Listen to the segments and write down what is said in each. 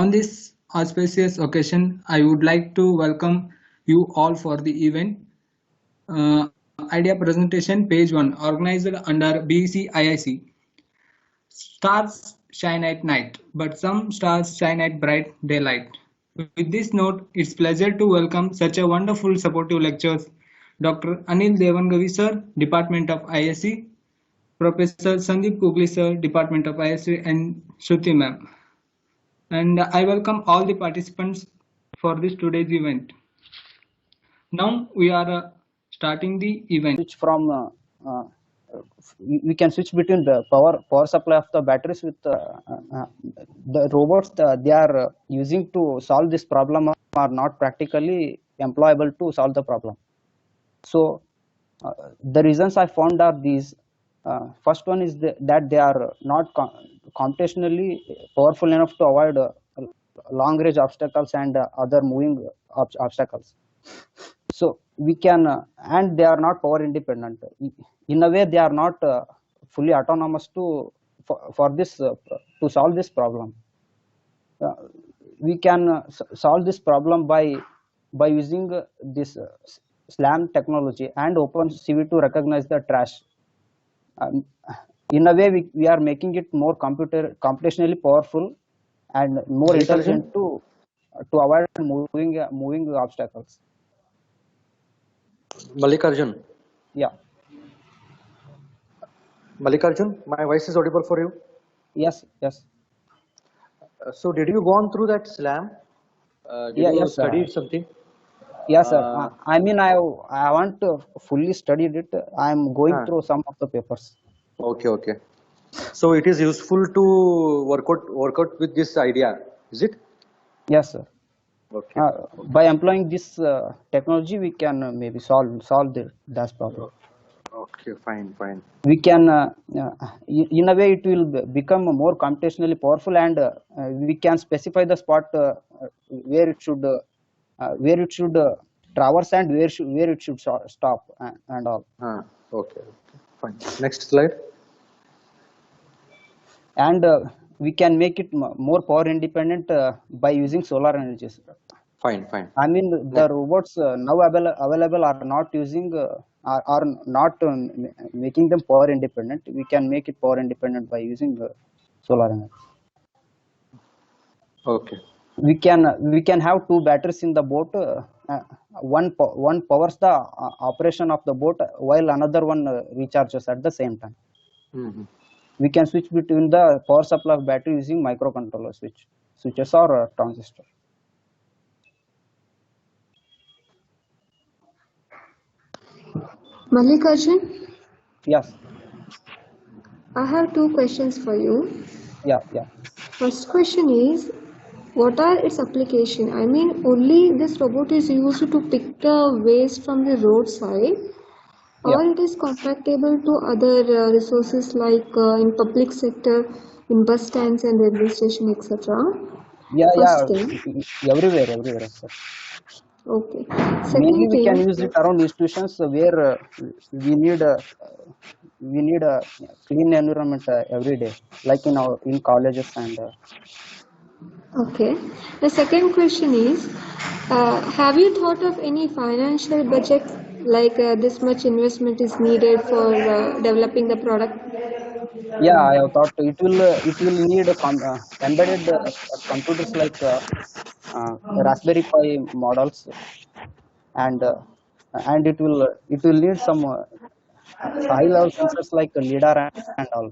On this auspicious occasion, I would like to welcome you all for the event. Idea presentation page 1 organized under BEC IIC. Stars shine at night, but some stars shine at bright daylight. With this note, it's pleasure to welcome such a wonderful supportive lectures Dr. Anil Devangavi sir, Department of ISC, Professor Sandeep Kugli sir, Department of ISC, and Shruti ma'am. And I welcome all the participants for this today's event. Now we are starting the event. Switch from we can switch between the power supply of the batteries with the robots they are using to solve this problem are not practically employable to solve the problem. So the reasons I found are these. First one is that they are not computationally powerful enough to avoid long range obstacles and other moving obstacles. So we can and they are not power independent. In a way, they are not fully autonomous to for this to solve this problem. We can solve this problem by using this SLAM technology and OpenCV to recognize the trash. In a way, we are making it more computationally powerful and more intelligent to avoid moving obstacles. Mallikarjun. Yeah. Mallikarjun, my voice is audible for you? Yes, yes. So did you go on through that SLAM? Did you study something? Yes, sir. I mean, I haven't fully studied it. I am going through some of the papers. Okay, okay. So it is useful to work out with this idea, is it? Yes, sir. Okay. By employing this technology, we can maybe solve that problem. Okay, fine. We can, in a way, it will become more computationally powerful, and we can specify the spot where it should traverse and where it should stop and all. Okay, fine. Next slide. And we can make it more power independent by using solar energy. Fine. I mean, the robots now available are not using are not making them power independent. We can make it power independent by using solar energy. Okay. We can have two batteries in the boat. One powers the operation of the boat while another one recharges at the same time. We can switch between the power supply of battery using microcontroller switches or transistor. Mallikarjun? Yes. I have two questions for you. Yeah. First question is, what are its application? I mean, only this robot is used to pick the waste from the roadside, or it is compatible to other resources like in public sector, in bus stands and railway station, etc. First thing. Everywhere. Sir. Okay. Mainly we can use it around institutions where we need a clean environment every day, like in colleges and. Okay. The second question is, have you thought of any financial budget, like this much investment is needed for developing the product? Yeah, I have thought it will need embedded computers like Raspberry Pi models, and it will need some high level sensors like LiDAR and all.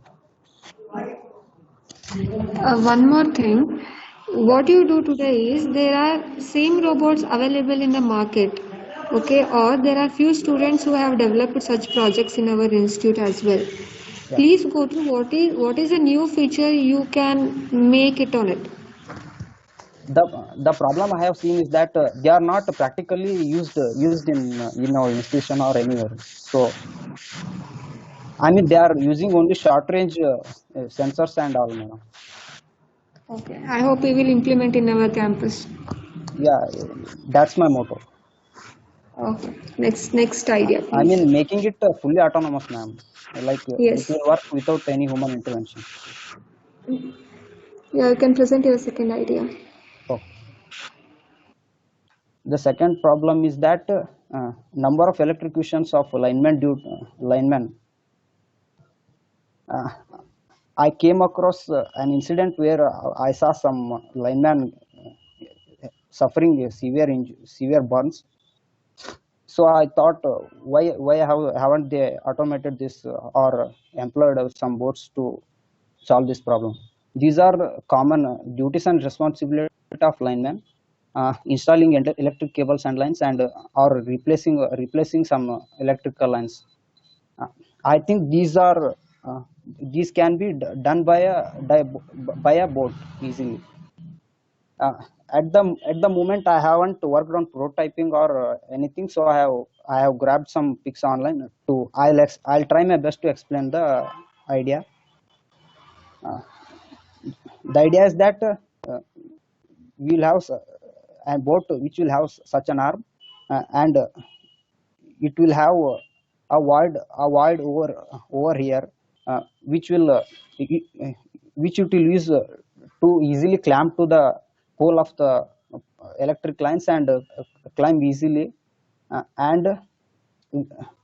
One more thing, what you do today is there are same robots available in the market, okay, or there are few students who have developed such projects in our institute as well. Yeah. Please go to what is a new feature you can make it on it. The problem I have seen is that they are not practically used in our institution or anywhere. So I mean, they are using only short range sensors and all. Okay, I hope we will implement in our campus. Yeah, that's my motto. Okay, next idea, please. I mean, making it fully autonomous, ma'am. Like it will work without any human intervention. Yeah, you can present your second idea. Oh. The second problem is that number of electrocutions of linemen. Uh, I came across an incident where I saw some lineman suffering severe burns. So I thought, why haven't they automated this or employed some bots to solve this problem? These are common duties and responsibility of linemen. Installing electric cables and lines and or replacing some electrical lines. Uh, I think these can be done by a boat easily. Uh, at the moment, I haven't worked on prototyping or anything, so I have grabbed some pics online. I'll try my best to explain the idea. Uh, the idea is that we'll have a boat which will have such an arm, and it will have a void over here, which will which it will use to easily clamp to the pole of the electric lines and climb easily, and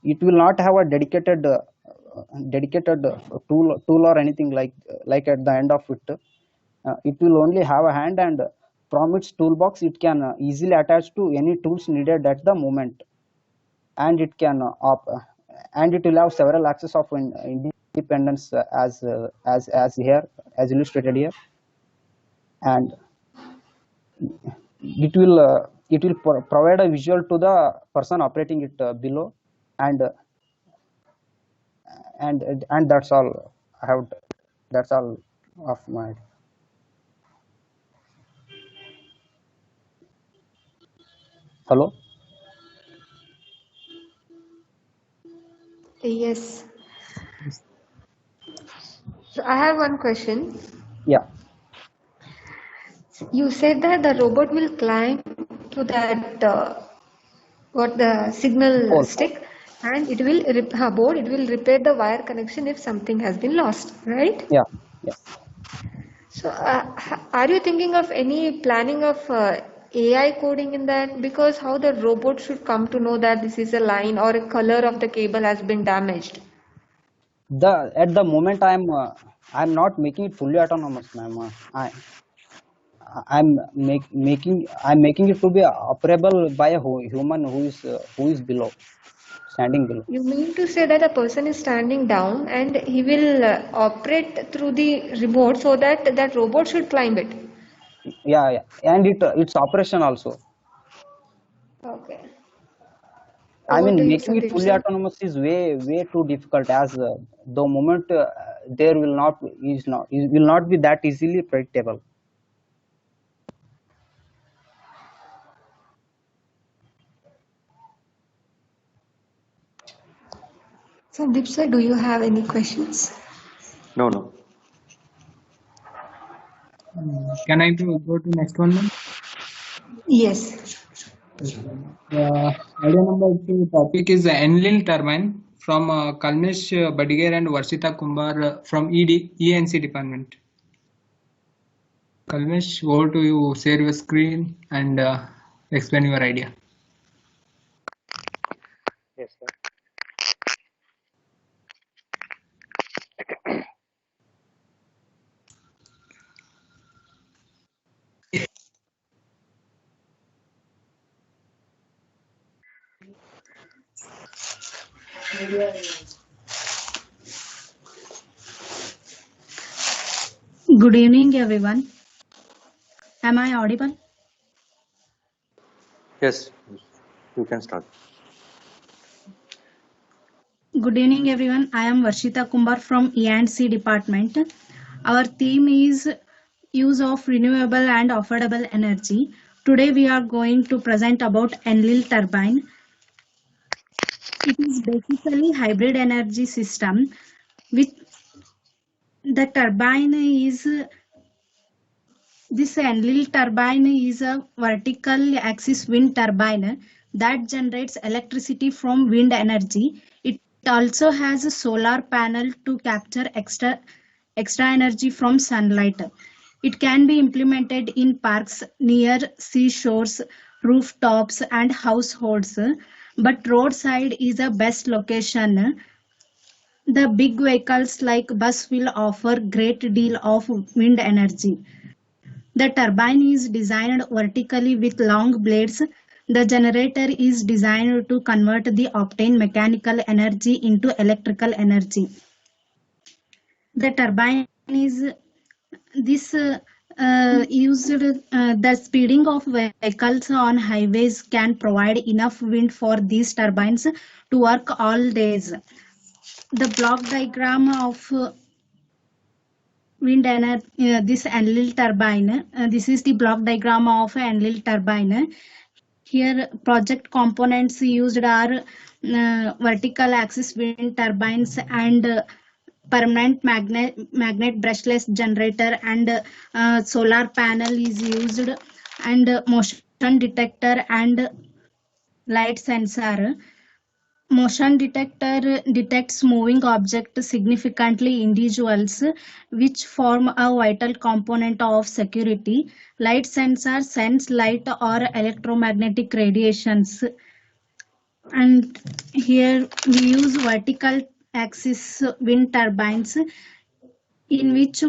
it will not have a dedicated tool or anything like at the end of it. It will only have a hand, and from its toolbox it can easily attach to any tools needed at the moment, and and it will have several axes of independence, as here, as illustrated here, and it will provide a visual to the person operating it below, and that's all I have. That's all of my. Hello. Yes. So I have one question. Yeah. You said that the robot will climb to that what the signal Pole. stick, and it will board. It will repair the wire connection if something has been lost, right? Yeah. Yeah. So, are you thinking of any planning of AI coding in that? Because how the robot should come to know that this is a line or a color of the cable has been damaged? At the moment I'm not making it fully autonomous, ma'am. I'm making it to be operable by a human who is below, standing below. You mean to say that a person is standing down and he will operate through the remote so that that robot should climb it? Yeah, yeah, and it's operation also. Okay. I Over mean, to you, making it Sandeep fully sir. autonomous is way too difficult, as the moment there will not is not it will not be that easily predictable. Sandeep sir, do you have any questions? No, no. Can I go to next one, ma'am? Yes. Idea number two topic is the Enlil turbine from Kalmesh Badiger and Varshita Kumbar from ENC department. Kalmesh, over to you. Share your screen and explain your idea. Yes, sir. Good evening, everyone. Am I audible? Yes, you can start. Good evening, everyone. I am Varshita Kumbar from E&C department. Our theme is use of renewable and affordable energy. Today we are going to present about Enlil turbine. It is basically hybrid energy system with the turbine is this Enlil turbine is a vertical axis wind turbine that generates electricity from wind energy. It also has a solar panel to capture extra energy from sunlight. It can be implemented in parks, near seashores, rooftops, and households, but roadside is the best location. The big vehicles like bus will offer great deal of wind energy. The turbine is designed vertically with long blades. The generator is designed to convert the obtained mechanical energy into electrical energy. The turbine is this used the speeding of vehicles on highways can provide enough wind for these turbines to work all days. The block diagram of wind energy, this Enlil turbine. This is the block diagram of Enlil turbine. Here, project components used are vertical axis wind turbines and permanent magnet brushless generator, and solar panel is used, and motion detector and light sensor. Motion detector detects moving objects significantly individuals, which form a vital component of security. Light sensor sends light or electromagnetic radiations. And here we use vertical axis wind turbines in which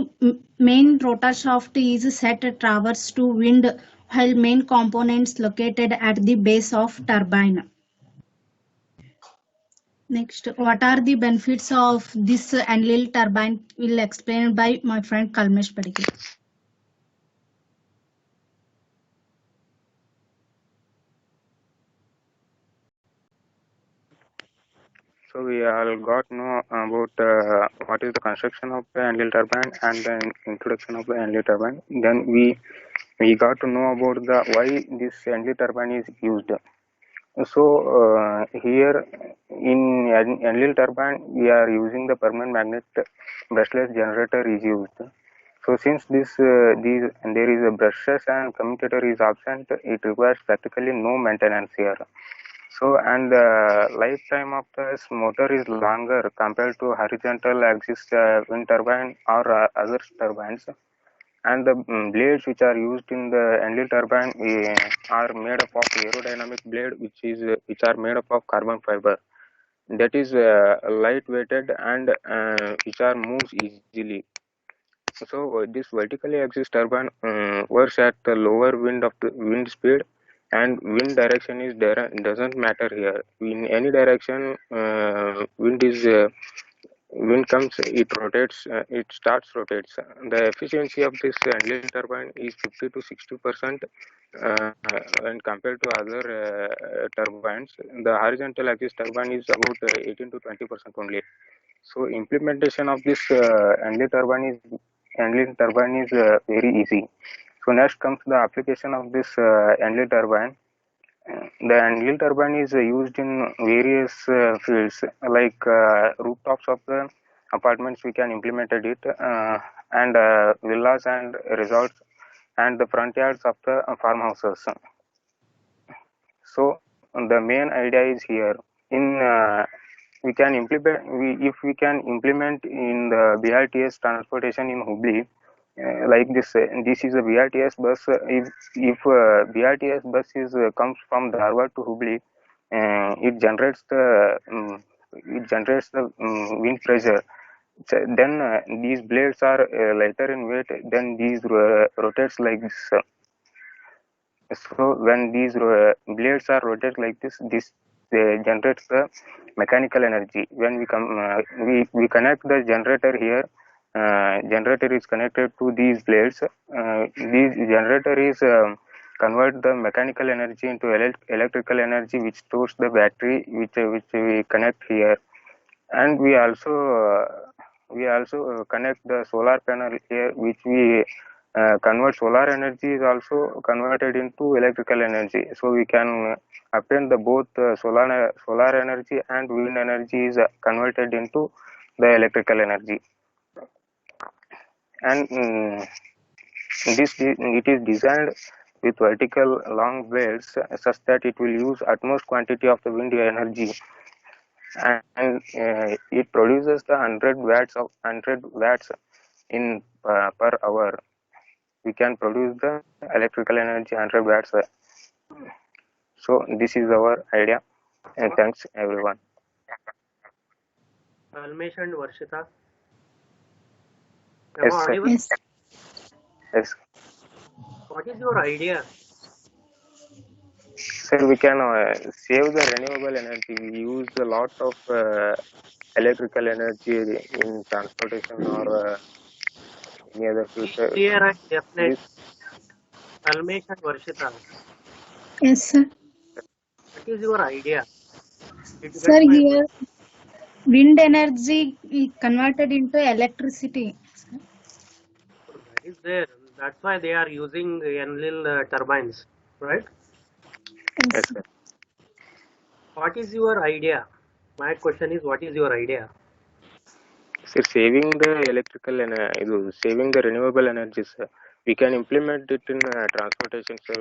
main rotor shaft is set transverse to wind, while main components located at the base of turbine. Next, what are the benefits of this Enlil turbine will explain by my friend Kalmesh Padigil. So we all got know about what is the construction of the Enlil turbine and the introduction of the Enlil turbine. Then we got to know about the why this Enlil turbine is used. So here in Enlil turbine we are using the permanent magnet brushless generator is used. So since there is a brushless and commutator is absent, it requires practically no maintenance here. So, and the lifetime of this motor is longer compared to horizontal axis wind turbine or other turbines. And the blades which are used in the Enlil turbine are made up of aerodynamic blade, which are made up of carbon fiber. That is light weighted and which are moves easily. So this vertically axis turbine works at the lower wind speed, and wind direction is doesn't matter here. In any direction, wind comes, it rotates, it starts rotates. The efficiency of this Enlil turbine is 50 to 60%, when compared to other turbines. The horizontal axis turbine is about 18 to 20% only. So implementation of this Enlil turbine is very easy. So next comes the application of this Enlil turbine. The Enlil turbine is used in various fields, like rooftops of the apartments. We can implement it, and villas and resorts, and the front yards of the farmhouses. So the main idea is here in we can implement if we can implement in the BRTS transportation in Hubli, like this is a BRTS bus. If BRTS bus is comes from Dharwad to Hubli, it generates the wind pressure. So then these blades are lighter in weight. Then these rotates like this. So when these blades are rotated like this generates the mechanical energy. When we connect the generator here, generator is connected to these blades. These generator is convert the mechanical energy into electrical energy, which stores the battery, which we connect here. And we also connect the solar panel here, which we convert solar energy is also converted into electrical energy. So we can obtain the both solar energy and wind energy is converted into the electrical energy. And it is designed with vertical long blades such that it will use utmost quantity of the wind energy, and it produces the 100 watts in per hour. we can produce the electrical energy 100 watts. So this is our idea, and thanks everyone. Kalmesh and Varshita. Am I Yes, sir. audible? Yes. Yes, What is your idea? sir. We can save the renewable energy. We use a lot of electrical energy in transportation or any other Be future. clear and definite. This Kalmesh and Varshita. Yes, sir. What is your idea? Did you Sir, get my here question? wind energy converted into electricity. That is there. That's why they are using Enlil turbines, right? yes, Yes. sir. What is your idea? My question is, what is your idea? Sir, saving the electrical and saving the renewable energies. We can implement it in transportation. So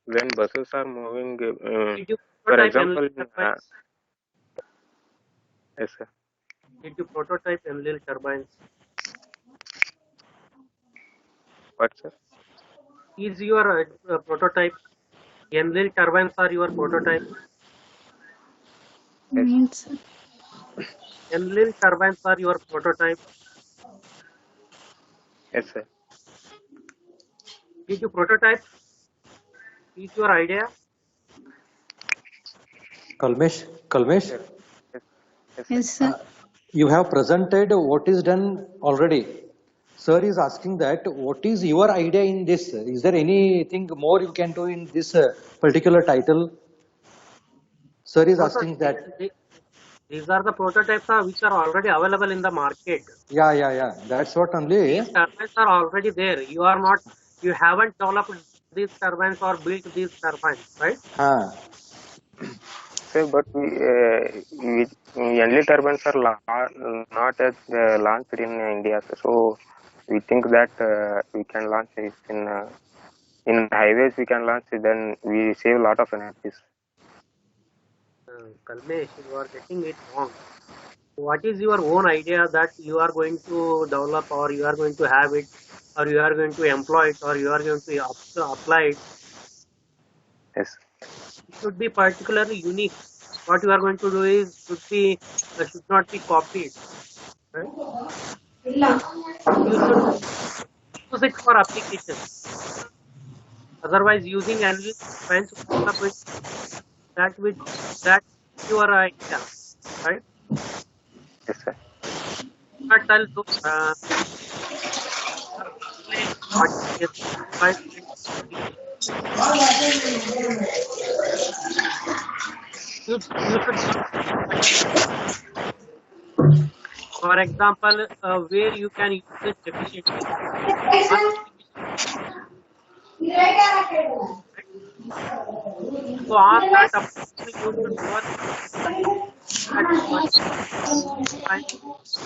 when buses are moving, Did you for prototype Enlil example, turbines? yes, sir. Did you prototype Enlil turbines? What, sir? Is your prototype Enlil turbines are your prototype? Yes, Means Enlil turbines are your prototype. yes, sir. Did you prototype? Is your idea? Kalmesh, Yes, yes, yes, sir. yes, sir. you have presented what is done already. Sir is asking that what is your idea in this? Is there anything more you can do in this particular title? Sir is No, sir. asking that. These are the prototypes which are already available in the market. Yeah. That's what only. These turbines are already there. You haven't developed these turbines or built these turbines, right? Sir, but Enlil turbines are not yet launched in India, sir. So we think that we can launch it in highways. We can launch it, then we save a lot of energies. Kalmesh, you are getting it wrong. What is your own idea that you are going to develop, or you are going to have it, or you are going to employ it, or you are going to apply it? Yes, It should be particularly unique. What you are going to do is should not be copied, right? You should use it for application. Otherwise, using analytic science that which that your idea, right? yes, sir. But tell what is by you should for example where you can use it efficiently. One so on that application you should work at one time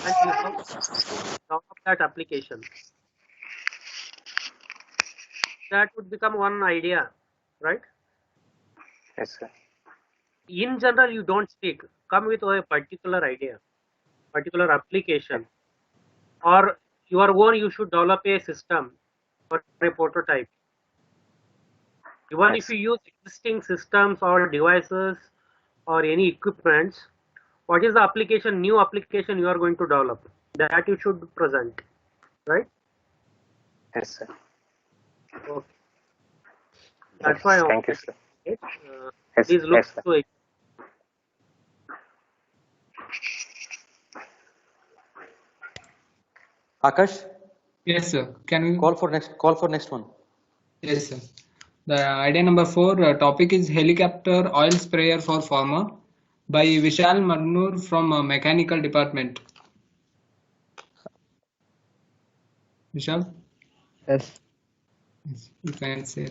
and you have to develop that application. That would become one idea, right? Yes, sir. In general, you don't speak. Come with a particular idea, particular application, or your own. You should develop a system or a prototype. Even if Yes, you use existing systems or devices or any equipments, what is the application, new application you are going to develop? That you should present, right? yes, sir. Okay. That's why I Thank you, wanted sir. to say, Yes, please look yes, sir. to it. Akash, Yes, sir. Can we call for next one. Yes, sir. The idea number 4 topic is helicopter oil sprayer for farmer by Vishal Marnur from mechanical department. Vishal, Yes. yes, you can say.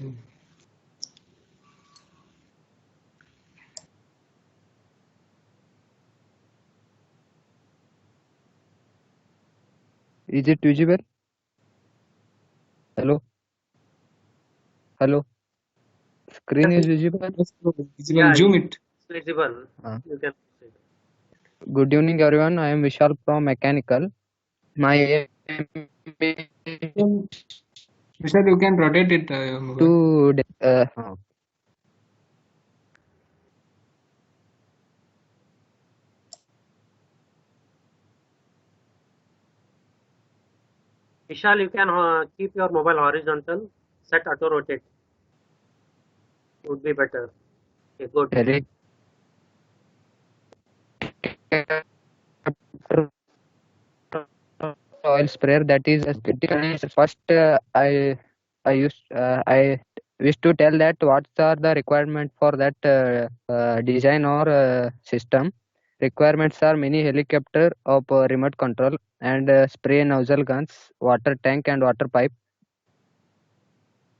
Is it visible? Hello? Hello? Screen is visible? Yes, sir. Visible. Yeah, Zoom it. it's visible. Uh, You can proceed. Good evening, everyone. I am Vishal from Mechanical. My aim is Vishal, you can rotate it. Mobile. to Vishal, you can keep your mobile horizontal, set auto rotate. Would be better. Okay, good. oil sprayer, that is typically first I wish to tell that what are the requirement for that design or system. Requirements are mini helicopter of remote control and spray nozzle guns, water tank and water pipe.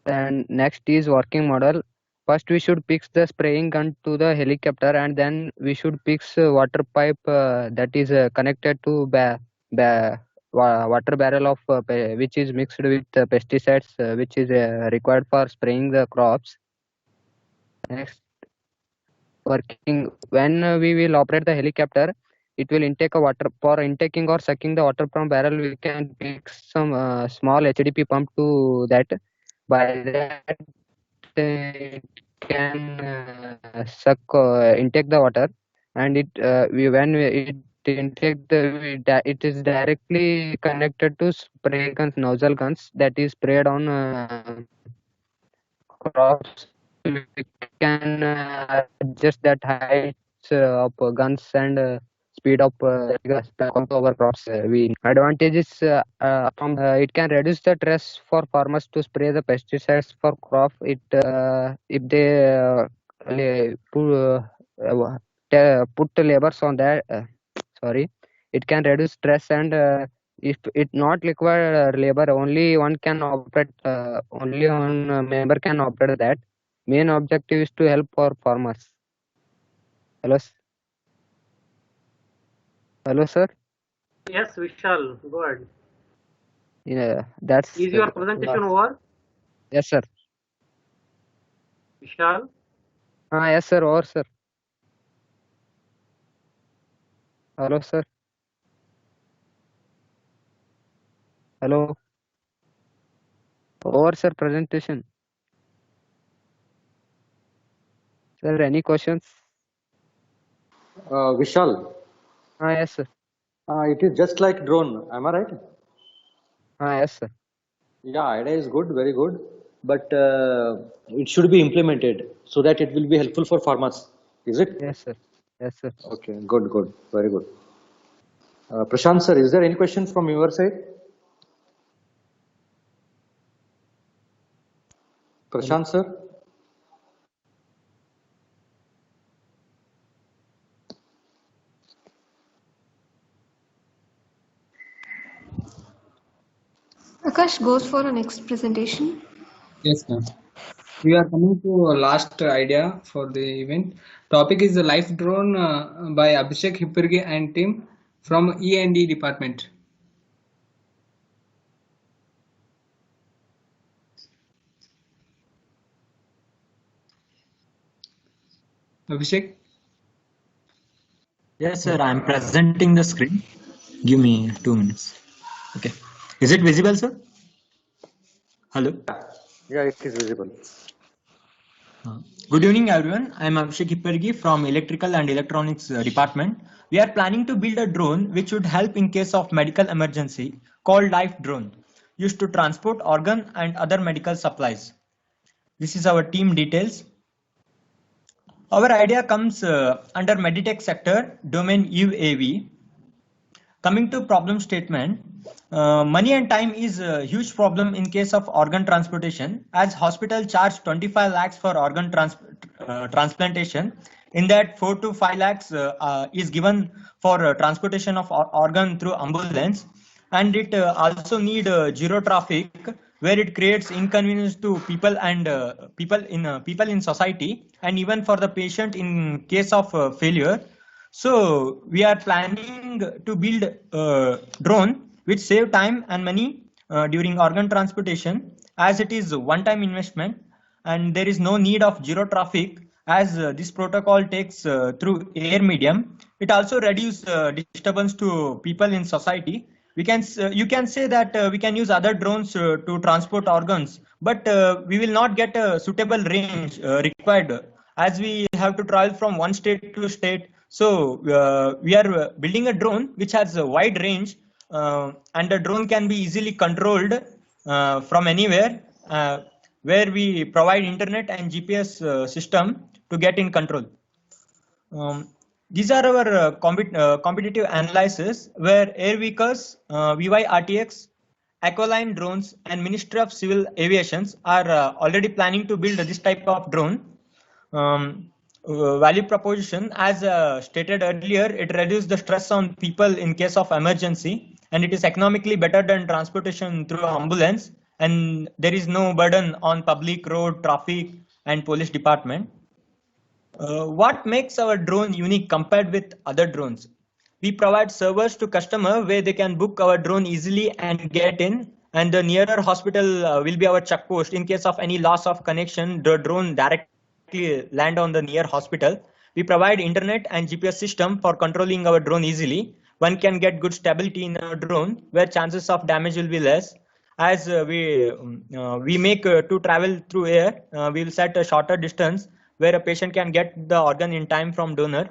And next is working model. First we should fix the spraying gun to the helicopter, and then we should fix water pipe that is connected to water barrel of which is mixed with pesticides which is required for spraying the crops. Next, working when we will operate the helicopter, it will intake a water. For intaking or sucking the water from barrel, we can fix some small HDP pump to that. By that it can suck intake the water, and it intake it is directly connected to spray guns, nozzle guns that is sprayed on crops. We can adjust that heights of guns and speed of our crops. We advantages from it can reduce the stress for farmers to spray the pesticides for crop. It if they put labors on that. Sorry, it can reduce stress, and if it not require labor, only one can operate. Only one member can operate that. Main objective is to help our farmers. Hello, hello, sir. Yes, Vishal, go ahead. Yeah, that's. Is your presentation over? Yes, sir. Vishal? Yes, sir. Over, sir. Hello, sir. Hello. Over, sir. Presentation. Sir, any questions? Vishal, Yes, sir. it is just like drone. Am I right? Yes, sir. Yeah, idea is good, very good, but it should be implemented so that it will be helpful for farmers. Is it? Yes, sir. Yes, sir. Okay, good, good, very good. Prashant sir, is there any question from your side? Prashant sir? Akash goes for a next presentation. Yes, ma'am. We are coming to last idea for the event. Topic is the live drone by Abhishek Hipperge and team from E&E department. Abhishek? Yes, sir. I'm presenting the screen. Give me 2 minutes. Okay. Is it visible, sir? Hello. Yeah, it is visible. Good evening, everyone. I'm Abhishek Hippergi from Electrical and Electronics Department. We are planning to build a drone which would help in case of medical emergency called Life Drone, used to transport organ and other medical supplies. This is our team details. Our idea comes under Meditech sector, domain UAV. Coming to problem statement, money and time is a huge problem in case of organ transportation, as hospital charge 25 lakhs for organ transplantation. In that 4 to 5 lakhs is given for transportation of organ through ambulance, and it also need zero traffic, where it creates inconvenience to people and people in society, and even for the patient in case of failure. So we are planning to build a drone which save time and money during organ transportation, as it is a one-time investment and there is no need of zero traffic, as this protocol takes through air medium. It also reduces disturbance to people in society, you can say that we can use other drones to transport organs, but we will not get a suitable range required, as we have to travel from one state to state. So we are building a drone which has a wide range, and the drone can be easily controlled from anywhere, where we provide internet and GPS system to get in control. These are our competitive analysis, where Air Vehicles, VY-RTX, Aqualine drones, and Ministry of Civil Aviations are already planning to build this type of drone. Value proposition, as stated earlier, it reduces the stress on people in case of emergency, and it is economically better than transportation through ambulance, and there is no burden on public road, traffic, and police department. What makes our drone unique compared with other drones? We provide servers to customer where they can book our drone easily and get in, and the nearer hospital will be our check post. In case of any loss of connection, the drone directly land on the near hospital. We provide internet and GPS system for controlling our drone easily. One can get good stability in a drone where chances of damage will be less. As we make to travel through air, we will set a shorter distance where a patient can get the organ in time from donor.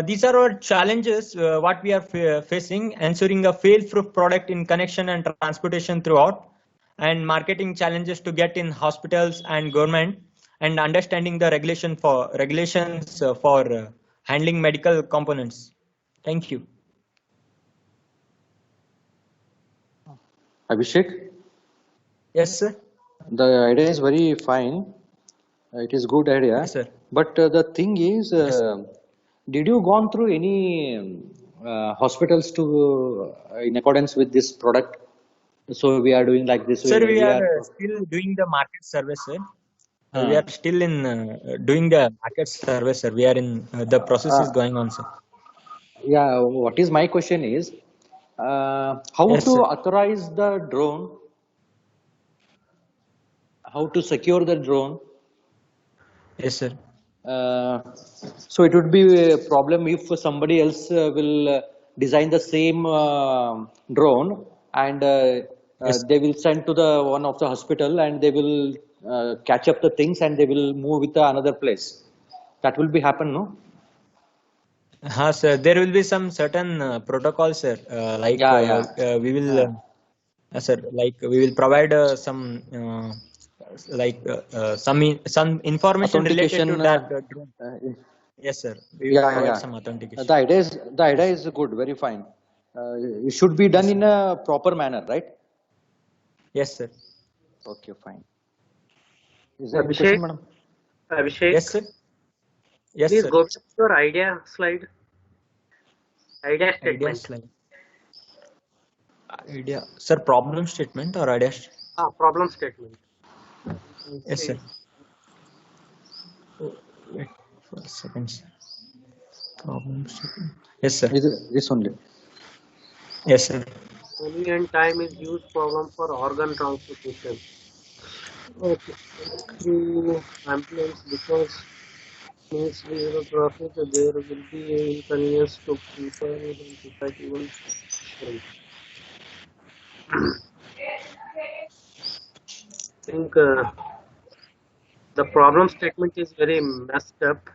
These are our challenges what we are facing: ensuring a fail-proof product in connection and transportation throughout, and marketing challenges to get in hospitals and government, and understanding the regulations for handling medical components. Thank you. Abhishek, Yes, sir. the idea is very fine. It is good idea. Yes, sir. But the thing is, did you gone through any hospitals to in accordance with this product? So we are doing like this. Sir, we are still doing the market service, sir. We are still in doing the market service, sir. We are in the process is going on, sir. Yeah. What is my question is, how Yes, to sir. authorize the drone? How to secure the drone? Yes, sir. So it would be a problem if somebody else will design the same drone, and Yes. they will send to the one of the hospital, and they will catch up the things, and they will move with another place. That will be happen, no? Sir, there will be some certain protocols, sir. Like we will, sir, like we will provide some some information related to Authentication. that drone. Yes, sir. We will Yeah, provide yeah. some authentication. The idea is good, very fine. It should be done in a proper manner, right? Yes, sir. Okay, fine. Is there any question, madam? Abhishek, Yes, sir. Yes, please sir. go to your idea slide. Idea Idea statement. slide. Idea, sir. Problem statement or idea? Problem statement. Yes, sir. Wait for a second, sir. Problem statement. Yes, sir. This only. Yes, sir. Money and time is huge problem for organ transportation. Okay. Through ambulance, because means zero traffic, there will be an inconvenience to people and society even shrink. I think the problem statement is very messed up.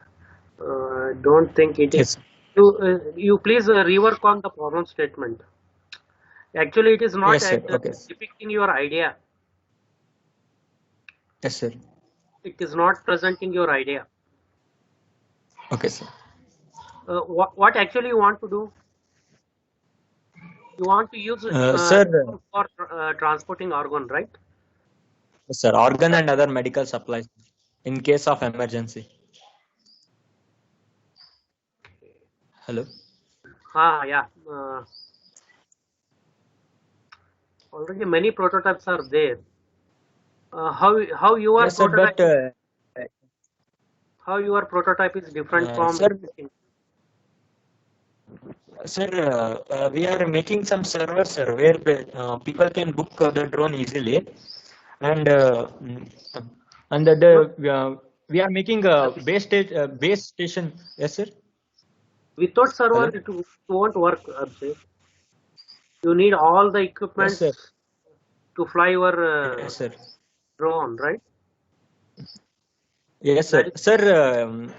Don't think it is. Yes. You please rework on the problem statement. Actually, it is not Yes, sir. Okay. depicting your idea. Yes, sir. It is not presenting your idea. Okay, sir. What actually you want to do? You want to use Sir. for transporting organ, right? Yes, sir. Organ and other medical supplies in case of emergency. Hello. Yeah. Already many prototypes are there. How your Yes, sir, prototype? How your prototype is different from? Sir, we are making some servers, sir, where people can book the drone easily, and we are making a base station. Yes, sir. Without server, Hello? it won't work, Abhishek. You need all the equipment Yes, sir. to fly your Yes, sir. drone, right? Yes, That sir. is Sir,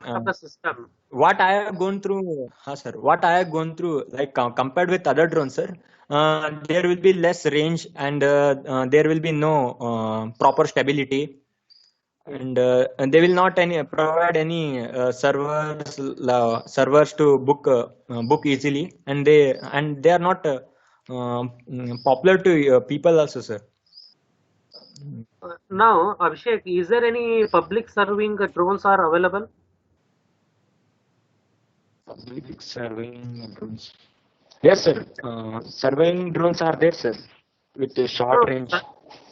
of the system. what I have gone through, sir, what I have gone through, like compared with other drones, sir, there will be less range and there will be no proper stability, and they will not any provide any servers to book easily, and they are not popular to people also, sir. Now, Abhishek, is there any public serving drones are available? Public surveying drones. Yes, sir. Surveying drones are there, sir, with a short No, range.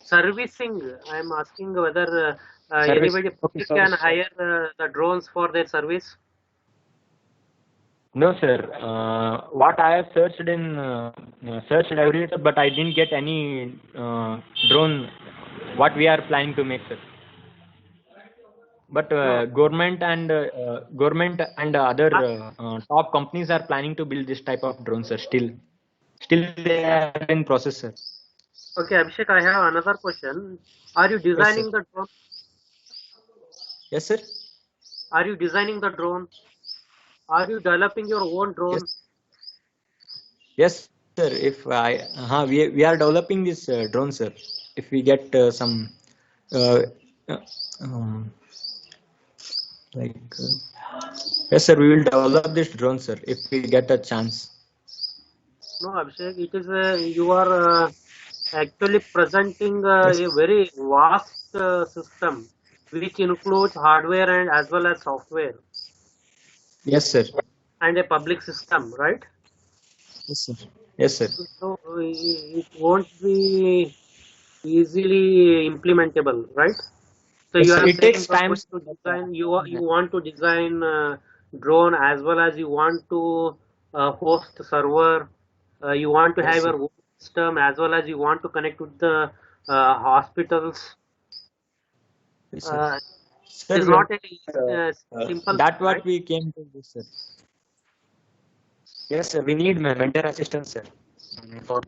servicing. I am asking whether Service. anybody Okay, public can service. hire the drones for their service. No, sir. What I have searched everywhere, but I didn't get any drone. What we are planning to make, sir. But No, government and other uh, top companies are planning to build this type of drones, sir. Still they are in process, sir. okay, Abhishek, I have another question. Are you Yes, sir. designing the drone? Yes, sir. Are you designing the drone? Are you developing your own drone? Yes. Yes, sir. If we are developing this drone, sir. If we get some uh, uh, um, like yes, sir, we will develop this drone, sir. If we get a chance. No, Abhishek, it is you are actually presenting Yes. a very vast system which includes hardware and as well as software Yes, sir. and a public system, right? Yes, sir. Yes, sir. So it won't be easily implementable, right? So Yes, you sir. are It saying takes you are time. going to design you want to design drone as well as you want to host server. You want to Yes, have sir. your own system as well as you want to connect with the hospitals. Yes, sir. Uh, Sir, it is not a simple that thing, what right? we came to this, sir. Yes, sir. We need mentor assistance, sir, for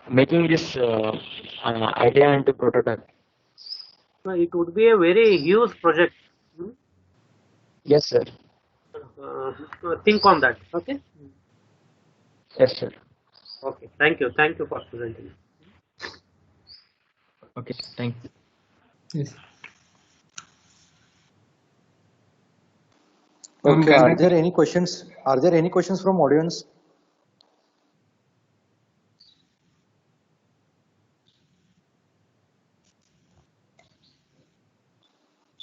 making this idea into prototype. So it would be a very huge project. Hmm? Yes, sir. Think on that. Okay. Yes, sir. Okay. Thank you. Thank you for presenting. Okay. Thank you. Yes. Okay, are Gannett. there any questions? Are there any questions from audience?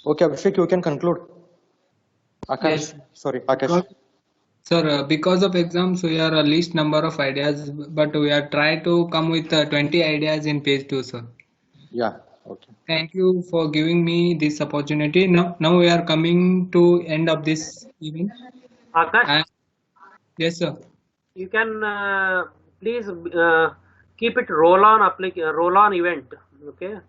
Okay, Abhishek, you can conclude. Akash, Yes. sorry, Akash. Because, sir, because of exams, we are a least number of ideas, but we are try to come with 20 ideas in page 2, sir. Yeah, okay. Thank you for giving me this opportunity. Now we are coming to end of this event. Akash, Uh, yes, sir. you can please keep it roll on event. Okay.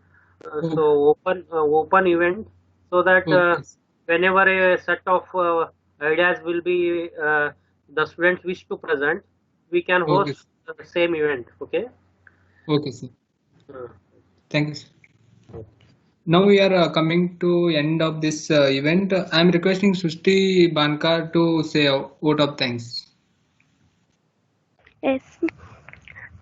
So Oh, open event so that okay. whenever a set of ideas will be the students wish to present, we can Okay. host the same event. Okay. Okay, sir. Uh, Thank you, sir. Now we are coming to end of this event. I am requesting Sushti Bankar to say a vote of thanks. Yes,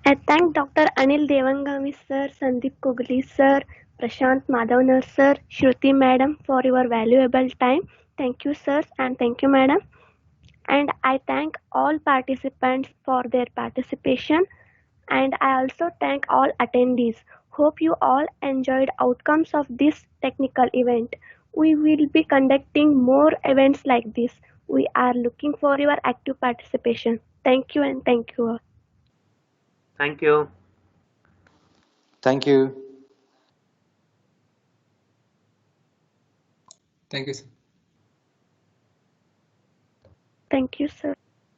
I thank Dr. Anil Devangami sir, Sandeep Kogli sir, Prashant Madhavnar sir, Shruti madam for your valuable time. Thank you sirs and thank you madam. And I thank all participants for their participation. And I also thank all attendees. Hope you all enjoyed outcomes of this technical event. We will be conducting more events like this. We are looking for your active participation. Thank you and thank you all. thank you. Thank you. Thank you, sir. Thank you, sir.